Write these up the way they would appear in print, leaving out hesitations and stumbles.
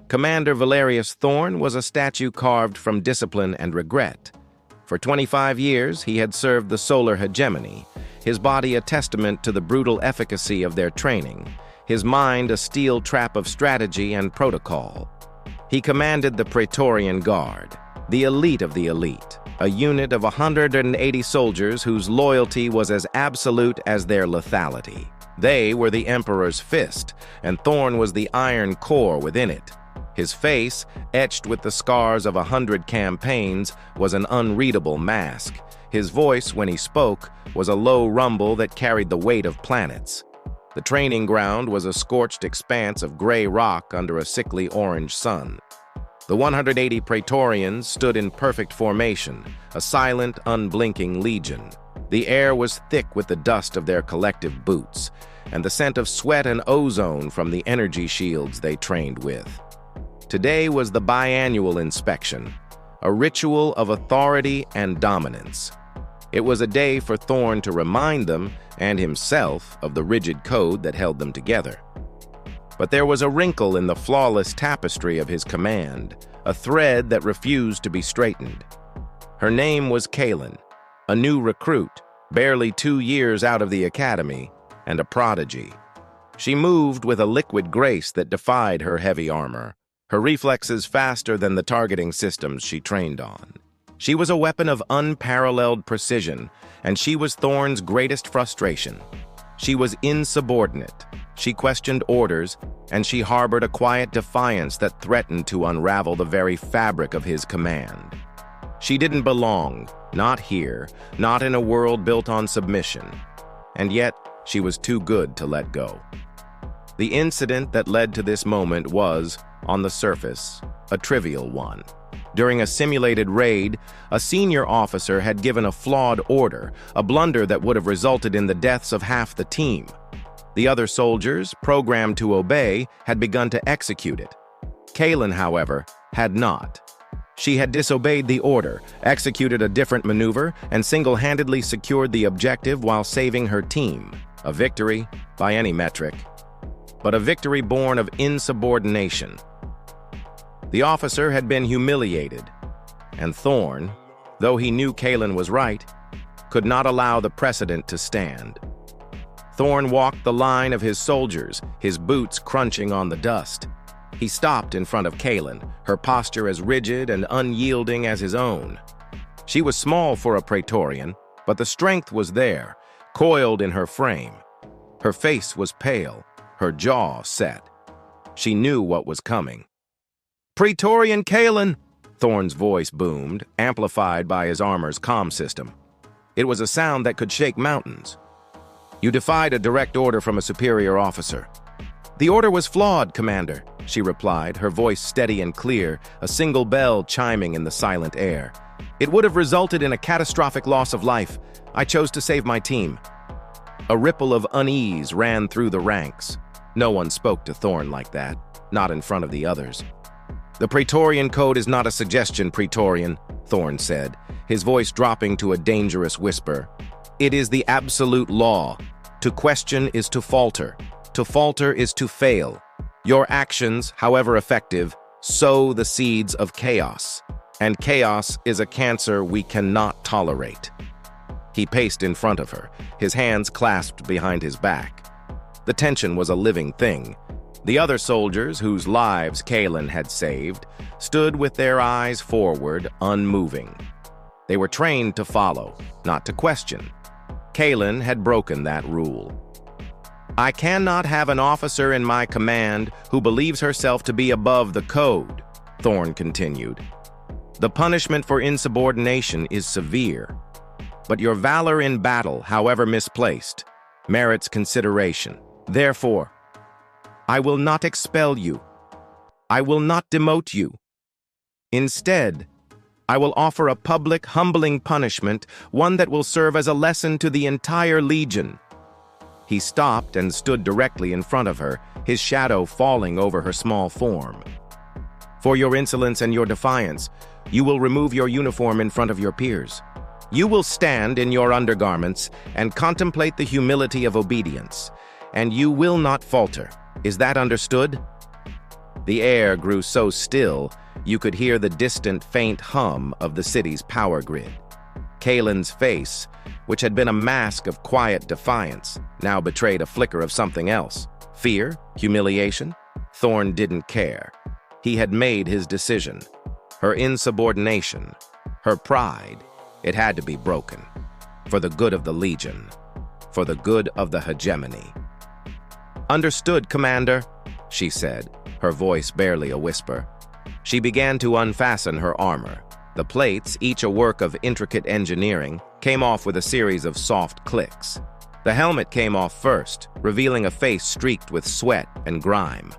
Commander Valerius Thorn was a statue carved from discipline and regret. For 25 years, he had served the solar hegemony, his body a testament to the brutal efficacy of their training, his mind a steel trap of strategy and protocol. He commanded the Praetorian Guard, the elite of the elite, a unit of 180 soldiers whose loyalty was as absolute as their lethality. They were the Emperor's fist, and Thorn was the iron core within it. His face, etched with the scars of 100 campaigns, was an unreadable mask. His voice, when he spoke, was a low rumble that carried the weight of planets. The training ground was a scorched expanse of gray rock under a sickly orange sun. The 180 Praetorians stood in perfect formation, a silent, unblinking legion. The air was thick with the dust of their collective boots, and the scent of sweat and ozone from the energy shields they trained with. Today was the biannual inspection, a ritual of authority and dominance. It was a day for Thorn to remind them, and himself, of the rigid code that held them together. But there was a wrinkle in the flawless tapestry of his command, a thread that refused to be straightened. Her name was Kaelin, a new recruit, barely 2 years out of the academy, and a prodigy. She moved with a liquid grace that defied her heavy armor, her reflexes faster than the targeting systems she trained on. She was a weapon of unparalleled precision, and she was Thorn's greatest frustration. She was insubordinate, she questioned orders, and she harbored a quiet defiance that threatened to unravel the very fabric of his command. She didn't belong, not here, not in a world built on submission. And yet, she was too good to let go. The incident that led to this moment was, on the surface, a trivial one. During a simulated raid, a senior officer had given a flawed order, a blunder that would have resulted in the deaths of half the team. The other soldiers, programmed to obey, had begun to execute it. Kaelin, however, had not. She had disobeyed the order, executed a different maneuver, and single-handedly secured the objective while saving her team. A victory, by any metric, but a victory born of insubordination. The officer had been humiliated, and Thorn, though he knew Kaelin was right, could not allow the precedent to stand. Thorn walked the line of his soldiers, his boots crunching on the dust. He stopped in front of Kaelin, her posture as rigid and unyielding as his own. She was small for a Praetorian, but the strength was there, coiled in her frame. Her face was pale, her jaw set. She knew what was coming. "Praetorian Kaelin!" Thorn's voice boomed, amplified by his armor's comm system. It was a sound that could shake mountains. "You defied a direct order from a superior officer." "The order was flawed, Commander," she replied, her voice steady and clear, a single bell chiming in the silent air. "It would have resulted in a catastrophic loss of life. I chose to save my team." A ripple of unease ran through the ranks. No one spoke to Thorn like that, not in front of the others. "The Praetorian Code is not a suggestion, Praetorian," Thorn said, his voice dropping to a dangerous whisper. "It is the absolute law. To question is to falter. To falter is to fail. Your actions, however effective, sow the seeds of chaos. And chaos is a cancer we cannot tolerate." He paced in front of her, his hands clasped behind his back. The tension was a living thing. The other soldiers, whose lives Kaelin had saved, stood with their eyes forward, unmoving. They were trained to follow, not to question. Kaelin had broken that rule. "I cannot have an officer in my command who believes herself to be above the code," Thorn continued. "The punishment for insubordination is severe, but your valor in battle, however misplaced, merits consideration. Therefore, I will not expel you. I will not demote you. Instead, I will offer a public, humbling punishment, one that will serve as a lesson to the entire Legion." He stopped and stood directly in front of her, his shadow falling over her small form. "For your insolence and your defiance, you will remove your uniform in front of your peers. You will stand in your undergarments and contemplate the humility of obedience, and you will not falter. Is that understood?" The air grew so still, you could hear the distant, faint hum of the city's power grid. Kalen's face, which had been a mask of quiet defiance, now betrayed a flicker of something else. Fear? Humiliation? Thorne didn't care. He had made his decision. Her insubordination, her pride, it had to be broken. For the good of the Legion. For the good of the hegemony. "Understood, Commander," she said, her voice barely a whisper. She began to unfasten her armor. The plates, each a work of intricate engineering, came off with a series of soft clicks. The helmet came off first, revealing a face streaked with sweat and grime.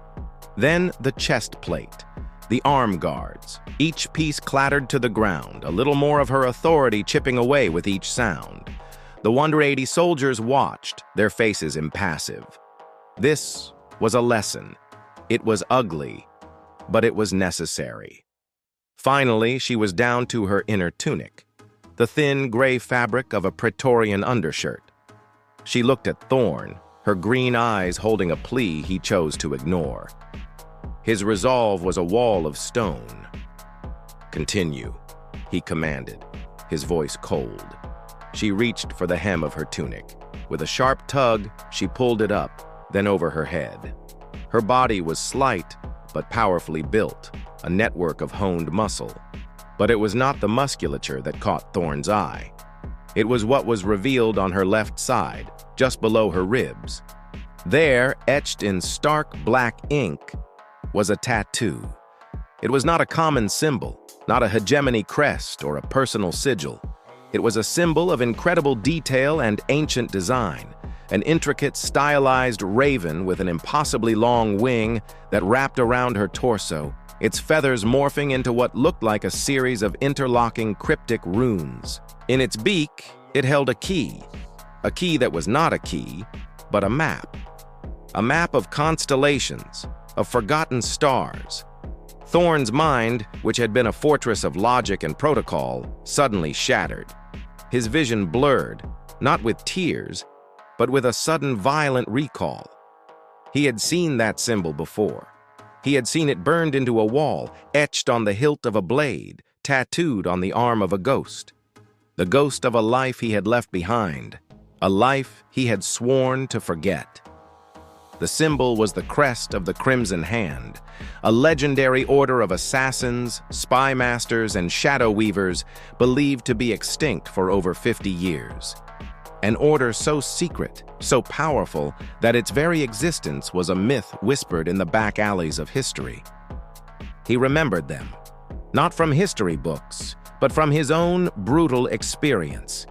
Then the chest plate, the arm guards. Each piece clattered to the ground, a little more of her authority chipping away with each sound. The 180 soldiers watched, their faces impassive. This was a lesson. It was ugly, but it was necessary. Finally, she was down to her inner tunic, the thin gray fabric of a Praetorian undershirt. She looked at Thorne, her green eyes holding a plea he chose to ignore. His resolve was a wall of stone. "Continue," he commanded, his voice cold. She reached for the hem of her tunic. With a sharp tug, she pulled it up, then over her head. Her body was slight, but powerfully built, a network of honed muscle. But it was not the musculature that caught Thorne's eye. It was what was revealed on her left side, just below her ribs. There, etched in stark black ink, was a tattoo. It was not a common symbol, not a hegemony crest or a personal sigil. It was a symbol of incredible detail and ancient design, an intricate, stylized raven with an impossibly long wing that wrapped around her torso, its feathers morphing into what looked like a series of interlocking cryptic runes. In its beak, it held a key that was not a key, but a map of constellations, of forgotten stars. Thorne's mind, which had been a fortress of logic and protocol, suddenly shattered. His vision blurred, not with tears, but with a sudden violent recall. He had seen that symbol before. He had seen it burned into a wall, etched on the hilt of a blade, tattooed on the arm of a ghost. The ghost of a life he had left behind, a life he had sworn to forget. The symbol was the crest of the Crimson Hand, a legendary order of assassins, spy masters, and shadow weavers believed to be extinct for over 50 years. An order so secret, so powerful, that its very existence was a myth whispered in the back alleys of history. He remembered them, not from history books, but from his own brutal experience.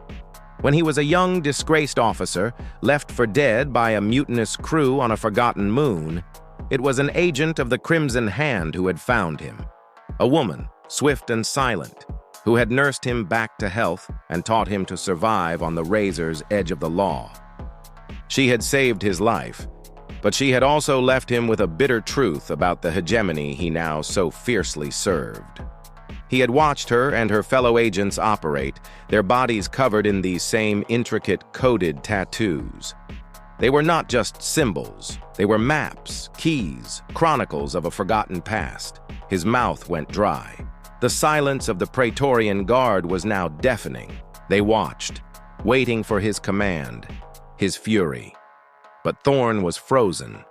When he was a young, disgraced officer, left for dead by a mutinous crew on a forgotten moon, it was an agent of the Crimson Hand who had found him. A woman, swift and silent, who had nursed him back to health and taught him to survive on the razor's edge of the law. She had saved his life, but she had also left him with a bitter truth about the hegemony he now so fiercely served. He had watched her and her fellow agents operate, their bodies covered in these same intricate coded tattoos. They were not just symbols, they were maps, keys, chronicles of a forgotten past. His mouth went dry. The silence of the Praetorian Guard was now deafening. They watched, waiting for his command, his fury. But Thorne was frozen.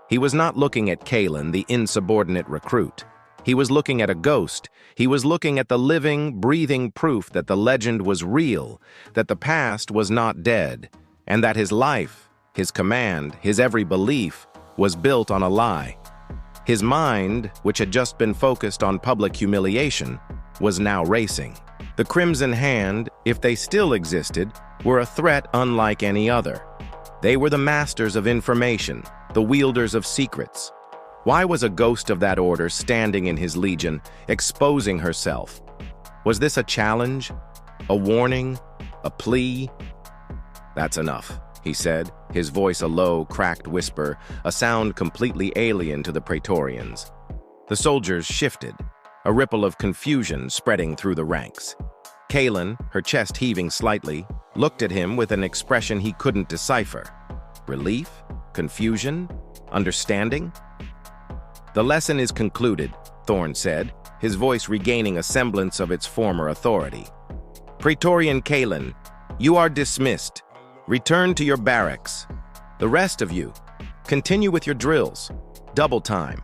He was not looking at Kalen, the insubordinate recruit. He was looking at a ghost. He was looking at the living, breathing proof that the legend was real, that the past was not dead, and that his life, his command, his every belief was built on a lie. His mind, which had just been focused on public humiliation, was now racing. The Crimson Hand, if they still existed, were a threat unlike any other. They were the masters of information, the wielders of secrets. Why was a ghost of that order standing in his legion, exposing herself? Was this a challenge? A warning? A plea? "That's enough," he said, his voice a low, cracked whisper, a sound completely alien to the Praetorians. The soldiers shifted, a ripple of confusion spreading through the ranks. Kalen, her chest heaving slightly, looked at him with an expression he couldn't decipher. Relief? Confusion? Understanding? "The lesson is concluded," Thorn said, his voice regaining a semblance of its former authority. "Praetorian Kalen, you are dismissed. Return to your barracks. The rest of you, continue with your drills. Double time."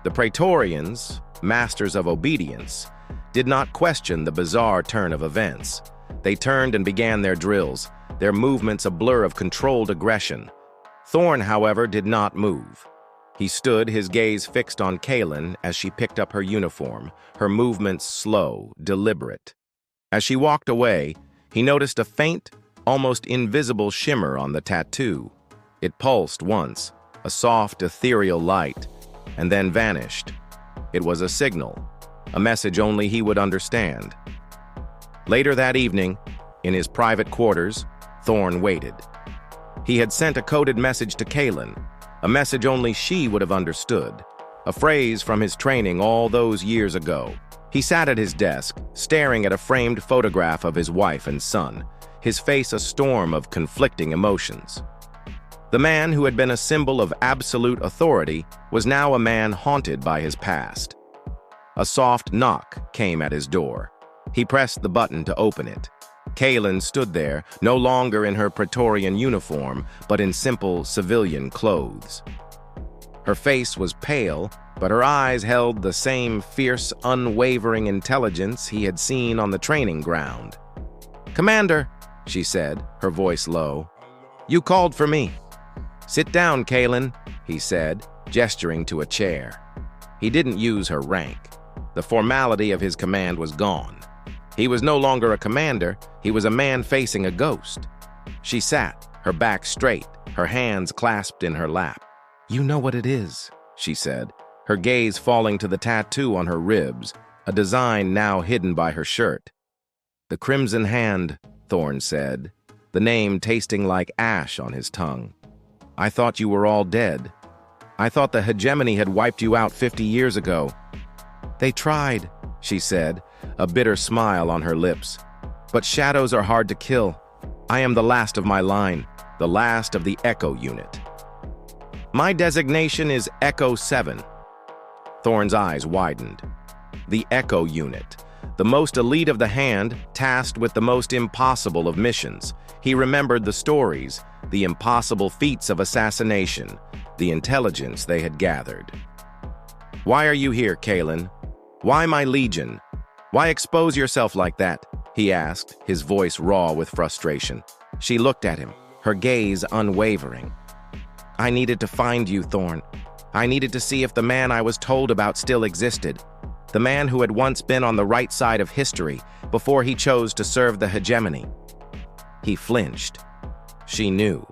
The Praetorians, masters of obedience, did not question the bizarre turn of events. They turned and began their drills, their movements a blur of controlled aggression. Thorn, however, did not move. He stood, his gaze fixed on Kalen as she picked up her uniform, her movements slow, deliberate. As she walked away, he noticed a faint, almost invisible shimmer on the tattoo. It pulsed once, a soft, ethereal light, and then vanished. It was a signal, a message only he would understand. Later that evening, in his private quarters, Thorn waited. He had sent a coded message to Kalen, a message only she would have understood, a phrase from his training all those years ago. He sat at his desk, staring at a framed photograph of his wife and son, his face a storm of conflicting emotions. The man who had been a symbol of absolute authority was now a man haunted by his past. A soft knock came at his door. He pressed the button to open it. Kalen stood there, no longer in her Praetorian uniform, but in simple civilian clothes. Her face was pale, but her eyes held the same fierce, unwavering intelligence he had seen on the training ground. "Commander," she said, her voice low, "you called for me." "Sit down, Kalen," he said, gesturing to a chair. He didn't use her rank. The formality of his command was gone. He was no longer a commander, he was a man facing a ghost. She sat, her back straight, her hands clasped in her lap. "You know what it is," she said, her gaze falling to the tattoo on her ribs, a design now hidden by her shirt. "The Crimson Hand," Thorn said, the name tasting like ash on his tongue. "I thought you were all dead. I thought the hegemony had wiped you out 50 years ago." "They tried," she said, a bitter smile on her lips. "But shadows are hard to kill. I am the last of my line, the last of the Echo unit. My designation is Echo 7. Thorn's eyes widened. The Echo unit, the most elite of the Hand, tasked with the most impossible of missions. He remembered the stories, the impossible feats of assassination, the intelligence they had gathered. "Why are you here, Kalen? Why my legion? Why expose yourself like that?" he asked, his voice raw with frustration. She looked at him, her gaze unwavering. "I needed to find you, Thorn. I needed to see if the man I was told about still existed. The man who had once been on the right side of history before he chose to serve the hegemony." He flinched. She knew.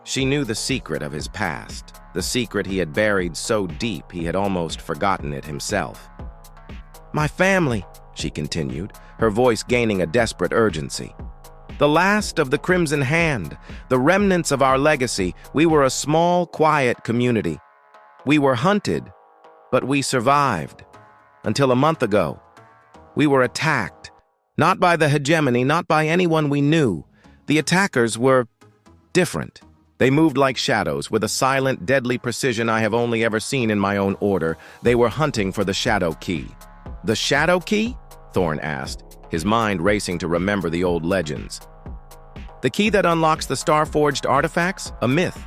She knew the secret of his past, the secret he had buried so deep he had almost forgotten it himself. "My family," she continued, her voice gaining a desperate urgency. "The last of the Crimson Hand, the remnants of our legacy. We were a small, quiet community. We were hunted, but we survived. Until a month ago, we were attacked. Not by the hegemony, not by anyone we knew. The attackers were different. They moved like shadows, with a silent, deadly precision I have only ever seen in my own order. They were hunting for the Shadow Key." "The Shadow Key?" Thorn asked, his mind racing to remember the old legends. "The key that unlocks the star-forged artifacts? A myth."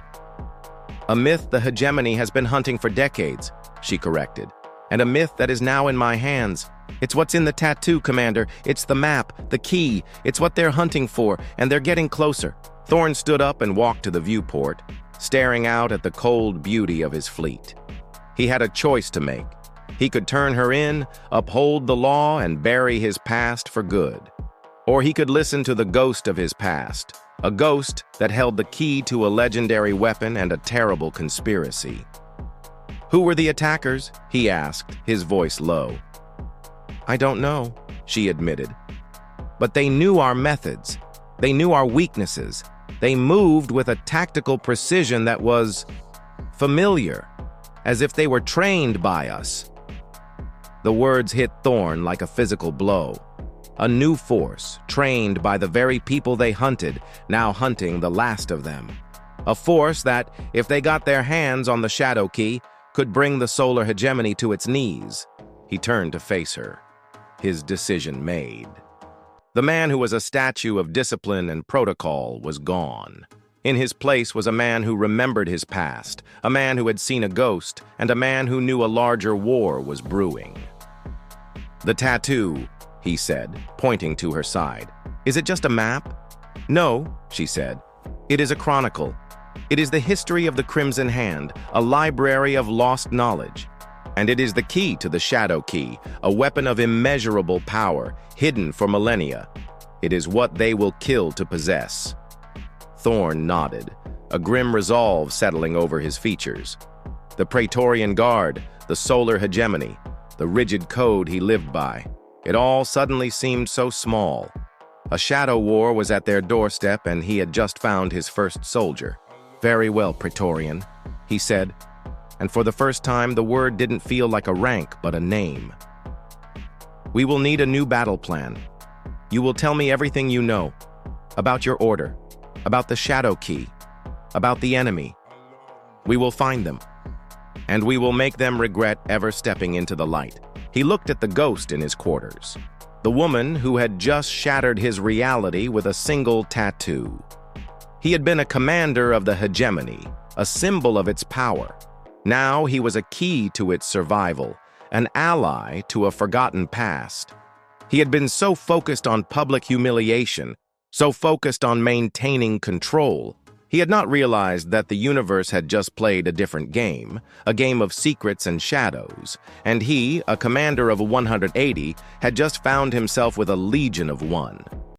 "A myth the hegemony has been hunting for decades," she corrected. "And a myth that is now in my hands. It's what's in the tattoo, Commander. It's the map, the key. It's what they're hunting for, and they're getting closer." Thorn stood up and walked to the viewport, staring out at the cold beauty of his fleet. He had a choice to make. He could turn her in, uphold the law, and bury his past for good. Or he could listen to the ghost of his past, a ghost that held the key to a legendary weapon and a terrible conspiracy. "Who were the attackers?" he asked, his voice low. "I don't know," she admitted. "But they knew our methods. They knew our weaknesses. They moved with a tactical precision that was familiar, as if they were trained by us." The words hit Thorn like a physical blow. A new force, trained by the very people they hunted, now hunting the last of them. A force that, if they got their hands on the Shadow Key, could bring the solar hegemony to its knees. He turned to face her, his decision made. The man who was a statue of discipline and protocol was gone. In his place was a man who remembered his past, a man who had seen a ghost, and a man who knew a larger war was brewing. "The tattoo," he said, pointing to her side. "Is it just a map?" "No," she said. "It is a chronicle. It is the history of the Crimson Hand, a library of lost knowledge. And it is the key to the Shadow Key, a weapon of immeasurable power, hidden for millennia. It is what they will kill to possess." Thorn nodded, a grim resolve settling over his features. The Praetorian Guard, the solar hegemony, the rigid code he lived by. It all suddenly seemed so small. A shadow war was at their doorstep, and he had just found his first soldier. "Very well, Praetorian," he said, and for the first time the word didn't feel like a rank but a name. "We will need a new battle plan. You will tell me everything you know, about your order, about the Shadow Key, about the enemy. We will find them, and we will make them regret ever stepping into the light." He looked at the ghost in his quarters, the woman who had just shattered his reality with a single tattoo. He had been a commander of the hegemony, a symbol of its power. Now he was a key to its survival, an ally to a forgotten past. He had been so focused on public humiliation, so focused on maintaining control, he had not realized that the universe had just played a different game, a game of secrets and shadows, and he, a commander of 180, had just found himself with a legion of one.